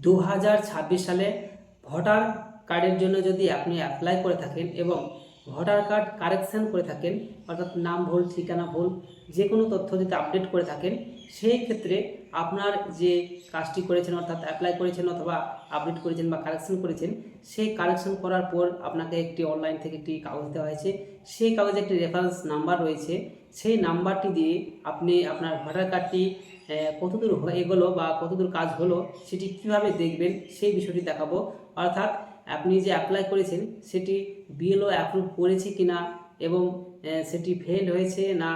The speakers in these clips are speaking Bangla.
2026 সালে ভোটার কার্ডের জন্য যদি আপনি অ্যাপ্লাই করে থাকেন এবং ভোটার কার্ড কারেকশন করে থাকেন, অর্থাৎ নাম ভুল, ঠিকানা ভুল, যে কোনো তথ্য যদি আপডেট করে থাকেন, সেই ক্ষেত্রে আপনার যে কাজটি করেছেন, অর্থাৎ অ্যাপ্লাই করেছেন অথবা আপডেট করেছেন বা কারেকশন করেছেন, সেই কারেকশন করার পর আপনাকে একটি অনলাইন থেকে একটি কাগজ দেওয়া হয়েছে। সেই কাগজে একটি রেফারেন্স নাম্বার রয়েছে। সেই নাম্বারটি দিয়ে আপনি আপনার ভোটার কার্ডটি কতদূর এগোলো বা কতদূর কাজ হলো সেটি কিভাবে দেখবেন সেই বিষয়টি দেখাবো। অর্থাৎ আপনি যে অ্যাপ্লাই করেছেন সেটি বিএলও অ্যাপ্রুভ করেছে কিনা এবং সেটি ফেল হয়েছে না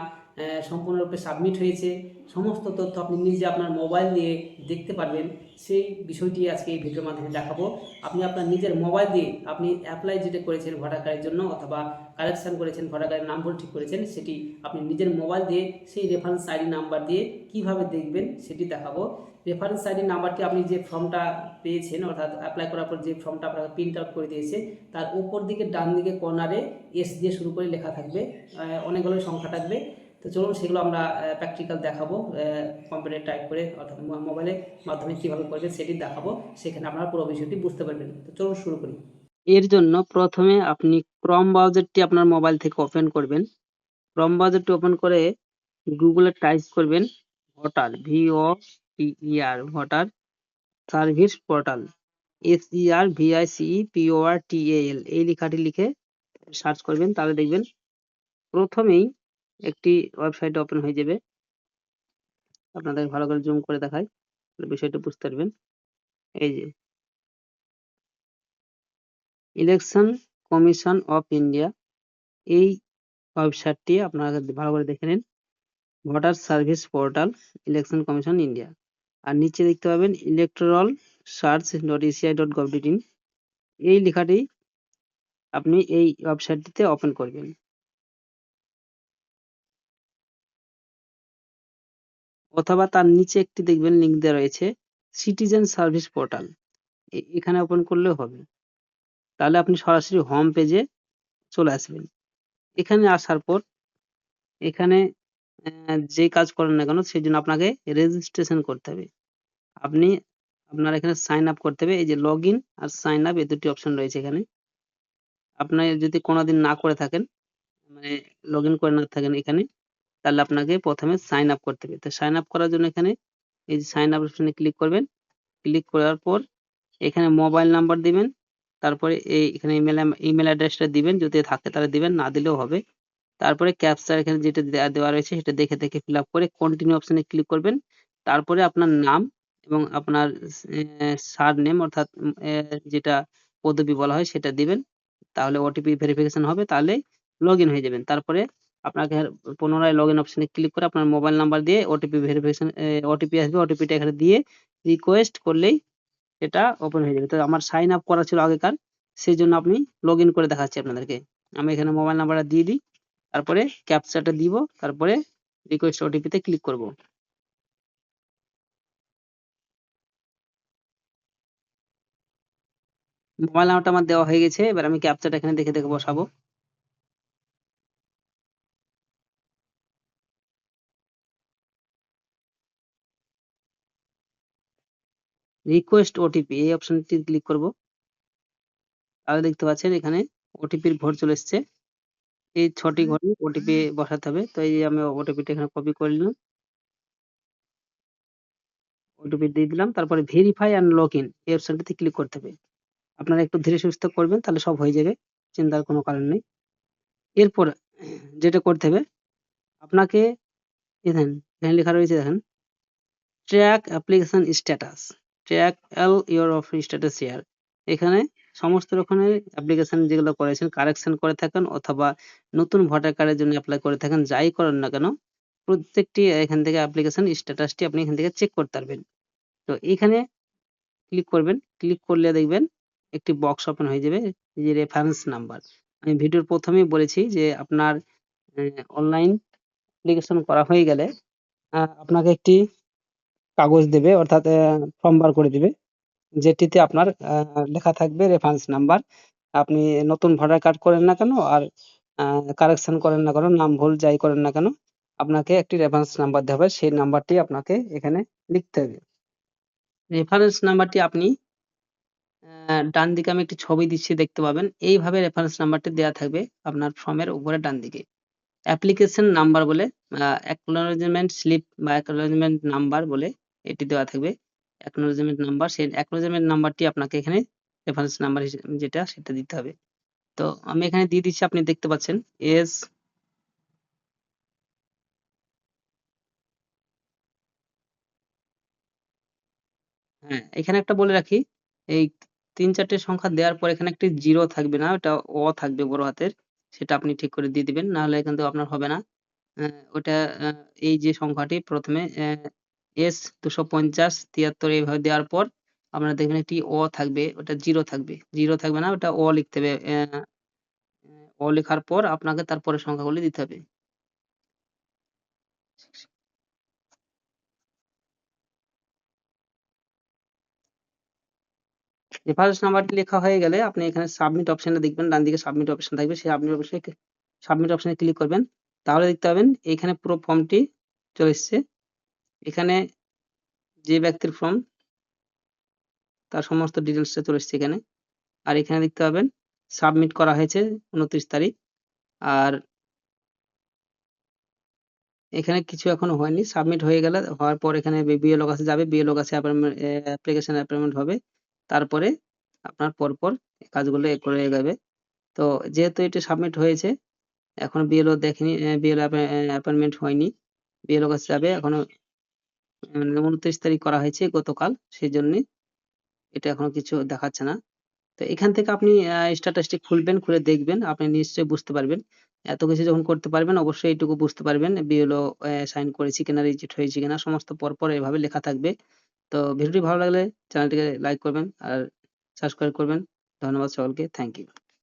সম্পূর্ণরূপে সাবমিট হয়েছে, সমস্ত তথ্য আপনি নিজে আপনার মোবাইল দিয়ে দেখতে পারবেন। সেই বিষয়টি আজকে এই ভিডিওর মাধ্যমে দেখাবো। আপনি আপনার নিজের মোবাইল দিয়ে আপনি অ্যাপ্লাই যেটা করেছেন ভোটার কার্ডের জন্য অথবা কারেকশন করেছেন, ভোটার কার্ডের নাম ভুল ঠিক করেছেন, সেটি আপনি নিজের মোবাইল দিয়ে সেই রেফারেন্স আইডি নাম্বার দিয়ে কিভাবে দেখবেন সেটি দেখাবো। রেফারেন্স আইডি নাম্বারটি আপনি যে ফর্মটা পেয়েছেন, অর্থাৎ অ্যাপ্লাই করার পর যে ফর্মটা আপনাকে প্রিন্ট আউট করে দিয়েছে, তার উপর দিকে ডান দিকে কর্নারে এস দিয়ে শুরু করে লেখা থাকবে, অনেকগুলো সংখ্যা থাকবে। তো চলুন সেগুলো আমরা প্র্যাকটিক্যাল দেখাবো, কম্পিউটারে টাইপ করে অর্থাৎ মোবাইলের মাধ্যমে কীভাবে করবেন সেটি দেখাবো। সেখানে আপনারা পুরো বিষয়টি বুঝতে পারবেন। তো চলুন শুরু করি। এর জন্য প্রথমে আপনি ক্রোম ব্রাউজারটি আপনার মোবাইল থেকে ওপেন করবেন। ক্রোম ব্রাউজারটি ওপেন করে গুগলে টাইপ করবেন voter, VOTER, voter Service portal, SERVICEPORTAL, এই লেখাটি লিখে সার্চ করবেন। তাহলে দেখবেন প্রথমেই একটি ওয়েবসাইট ওপেন হয়ে যাবে। আপনাদের ভালো করে জুম করে দেখাই, বিষয়টা বুঝতে পারবেন। এই যে ইলেকশন কমিশন অফ ইন্ডিয়া, এই ওয়েবসাইটটি আপনারা ভালো করে দেখে নিন। Voter Service Portal, Election Commission India. আর নিচে দেখতে পাবেন ইলেকটোরাল search.eci.gov.in, এই লেখাটি আপনি এই ওয়েবসাইটটিতে ওপেন করবেন। অথবা তার নিচে একটি দেখবেন লিঙ্ক দেওয়া রয়েছে সিটিজেন সার্ভিস পোর্টাল, এখানে ওপেন করলেও হবে। তাহলে আপনি সরাসরি হোম পেজে চলে আসবেন। এখানে আসার পর এখানে যে কাজ করেন না কেন সেই জন্য আপনাকে রেজিস্ট্রেশন করতে হবে। আপনার এখানে সাইন আপ করতে হবে। এই যে লগ ইন আর সাইন আপ, এই দুটি অপশন রয়েছে এখানে। আপনি যদি কোনোদিন না করে থাকেন, মানে লগ ইন করে না থাকেন এখানে, তাহলে আপনাকে প্রথমে সাইন আপ করতে হবে। তো সাইন আপ করার জন্য এখানে এই যে সাইন আপ অপশনে ক্লিক করবেন। ক্লিক করার পর এখানে মোবাইল নাম্বার দিবেন, তারপরে এখানে ইমেল অ্যাড্রেসটা দিবেন, যদি থাকে তাহলে দিবেন, না দিলেও হবে। তারপরে ক্যাপচা এখানে যেটা দেওয়া রয়েছে সেটা দেখে দেখে ফিল আপ করে কন্টিনিউ অপশনে ক্লিক করবেন। তারপরে আপনার নাম এবং আপনার সারনেম, অর্থাৎ যেটা পদবি বলা হয় সেটা দিবেন। তাহলে ওটিপি ভেরিফিকেশন হবে, তাহলে লগ ইন হয়ে যাবেন। তারপরে আপনাকে পুনরায় লগ ইন অপশনে ক্লিক করে আপনার মোবাইল নাম্বার দিয়ে ওটিপি ভেরিফিকেশন, ওটিপি আসবে, ওটিপিটা এখানে দিয়ে রিকোয়েস্ট করলেই এটা ওপেন হয়ে যাবে। তো আমার সাইন আপ করা ছিল আগেকার, সেই জন্য আপনি লগ ইন করে দেখাচ্ছি আপনাদেরকে। আমি এখানে মোবাইল নাম্বারটা দিয়ে দিই, তারপরে ক্যাপচাটা দিব, তারপরে রিকোয়েস্ট ওটিপিতে ক্লিক করব। মোবাইল নাম্বারটা আমার দেওয়া হয়ে গেছে। এবার আমি ক্যাপচাটা এখানে দেখে দেখে বসাবো। রিকোয়েস্ট ওটিপি, এই অপশনটি ক্লিক করব। তাহলে দেখতে পাচ্ছেন এখানে ওটিপির ঘর চলে এসছে। এই 6টি ঘরে ওটিপি বসাতে হবে। তো এই যে আমি ওটিপিটা এখানে কপি করে নিলাম, ওটিপি দিয়ে দিলাম। তারপরে ভেরিফাই অ্যান্ড লগ ইন, এই অপশনটিতে ক্লিক করতে হবে। আপনারা একটু ধীরে সুস্থে করবেন, তাহলে সব হয়ে যাবে, চিন্তার কোনো কারণ নেই। এরপর যেটা করতে হবে আপনাকে, এখানে লেখা রয়েছে দেখেন, track application status, track all your of status here. এখানে সমস্ত রকমের অ্যাপ্লিকেশন যেগুলো করেছেন, কারেকশন করে থাকেন অথবা নতুন ভোটার কার্ডের জন্য অ্যাপ্লাই করে থাকেন, যাই করেন না কেন, প্রত্যেকটি এখান থেকে অ্যাপ্লিকেশন স্ট্যাটাসটি আপনি এখান থেকে চেক করতে পারবেন। তো এখানে ক্লিক করবেন। ক্লিক করলে দেখবেন একটি বক্স ওপেন হয়ে যাবে, এই যে রেফারেন্স নাম্বার। আমি ভিডিওর প্রথমেই বলেছি যে আপনার অনলাইন অ্যাপ্লিকেশন করা হয়ে গেলে আপনাকে একটি কাগজ দেবে, অর্থাৎ ফর্ম বার করে দিবে, যেটিতে আপনার লেখা থাকবে রেফারেন্স নাম্বার। আপনি নতুন ভোটার কার্ড করেন না কেন আর কারেকশন করেন না কেন, নাম ভুল যাই করেন না কেন, আপনাকে একটি রেফারেন্স নাম্বার দেওয়া হবে। সেই নাম্বারটি আপনাকে এখানে লিখতে হবে। রেফারেন্স নাম্বারটি আপনি ডান দিকে আমি একটি ছবি দিচ্ছি, দেখতে পাবেন। এইভাবে রেফারেন্স নাম্বারটি দেয়া থাকবে আপনার ফর্মের উপরে ডান দিকে। অ্যাপ্লিকেশন নাম্বার বলে অ্যাকনোলেজমেন্ট স্লিপ বা অ্যাকনোলেজমেন্ট নাম্বার বলে এটি দেওয়া থাকবে। অ্যাকনোলেজমেন্ট নাম্বার, সেই অ্যাকনোলেজমেন্ট নাম্বারটি আপনাকে এখানে রেফারেন্স নাম্বার যেটা সেটা দিতে হবে। তো আমি এখানে দিয়ে দিচ্ছি, আপনি দেখতে পাচ্ছেন এস হ্যাঁ, এখানে একটা বলে রাখি, এই ৩-৪ টে সংখ্যা দেওয়ার পর এখানে একটি 0 থাকবে না, ওটা থাকবে বড় হাতের। সেটা আপনি ঠিক করে দিয়ে দিবেন। নাহলে কিন্তু আপনার হবে না। অ্যা ওটা এই যে সংখ্যাটি ১ম এ S-২৫০-৭৩ এইভাবে দেওয়ার পর আপনারা দেখবেন একটি থাকবে, ওটা 0 থাকবে। 0 থাকবে না, ওটা লিখতে হবে। লেখার পর আপনাকে তার পরের সংখ্যাগুলি দিতে হবে। রেফারেন্স নাম্বারটি লেখা হয়ে গেলে আপনি এখানে সাবমিট অপশনে দেখবেন, ডান দিকে সাবমিট অপশন থাকবে। সেই সাবমিট অপশনে ক্লিক করবেন। তাহলে দেখতে পাবেন এইখানে পুরো ফর্মটি চলে এসছে। এখানে যে ব্যক্তির ফর্ম তার সমস্ত ডিটেইলসটা চলে এসছে এখানে। আর এখানে দেখতে পাবেন সাবমিট করা হয়েছে ২৯ তারিখ। আর এখানে কিছু এখনো হয়নি। সাবমিট হয়ে গেলে, হওয়ার পর এখানে বিএলও কাছে যাবে। বিএলও কাছে অ্যাপ্লিকেশন অ্যাপয়েন্টমেন্ট হবে। তারপরে আপনার পরপর কাজগুলো করে এগাবে। তো যেহেতু এটি সাবমিট হয়েছে, এখন বিএলও দেখেনি, বিএলও অ্যাপয়েন্টমেন্ট হয়নি। বিএলও কাছে যাবে। এখনো ২৯ তারিখ করা হয়েছে গতকাল। সেজন্যে এটা এখনো কিছু দেখাচ্ছে না। তো এখান থেকে আপনি স্ট্যাটাসটি খুলবেন, খুলে দেখবেন। আপনি নিশ্চয়ই বুঝতে পারবেন। এত কিছু যখন করতে পারবেন, অবশ্যই এইটুকু বুঝতে পারবেন বিএলও সাইন করেছি কিনা, রিজেক্ট হয়েছে কিনা, সমস্ত পরপর এভাবে লেখা থাকবে। তো ভিডিওটি ভালো লাগলে চ্যানেলটিকে লাইক করবেন আর সাবস্ক্রাইব করবেন। ধন্যবাদ সকলকে। Thank you.